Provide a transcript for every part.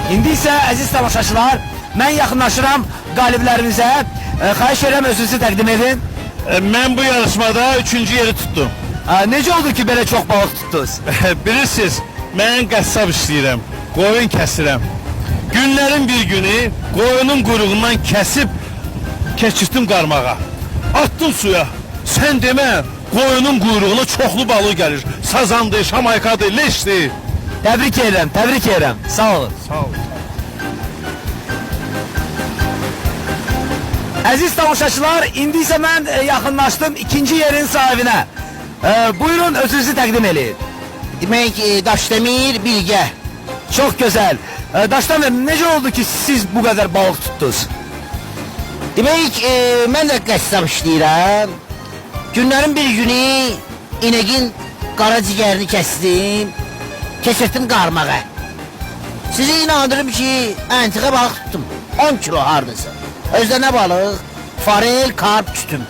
İndi isə əziz tamaşaçılar, mən yaxınlaşıram qaliblərimizə. Xahiş edirəm özünüzü təqdim edin. Ben bu yarışmada 3. yeri tuttum. Necə oldu ki, belə çox balıq tutdunuz? Bilirsiniz, ben qəssab işləyirəm, qoyun kəsirəm. Günlərin bir günü qoyunun quyruğundan kəsib keçirtdim qarmağa. Attım suya. Sən demə, qoyunun quyruğuna çoxlu balıq gəlir. Sazandır, şamaykadır, leşdir. Təbrik edirəm, təbrik edirəm. Sağ olun. Sağ ol. Əziz tamaşaçılar, indi isə mən yaxınlaşdım 2. yerin sahibinə. Buyurun, özünüzü təqdim edin. Demek Daşdemir Bilge. Çox gözəl. Daşdemir, necə oldu ki, siz bu qədər balıq tutdunuz? Demek ben de qəssab işləyirəm. Günlerin bir günü ineğin qaraciyərini kestim. Keçirtdim qarmağa. Sizi inandırım ki, əntiqə balıq tuttum. 10 kilo hardasa. Özdə nə balıq? Farel, karp tuttum.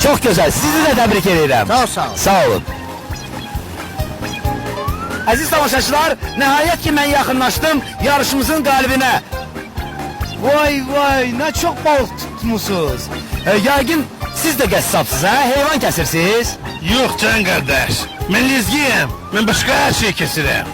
Çox gözəl, sizi də təbrik edirəm. Sağ ol. Sağ olun. Əziz tamaşaçılar, nəhayət ki, mən yaxınlaşdım yarışımızın qalibinə. Vay vay, nə çox balıq tutmuşsunuz. Yəqin siz də qəssabsınız, hə? Heyvan kəsirsiniz. Yox can qardaş, mən lezgiyəm, mən başqa hər şey kəsirəm.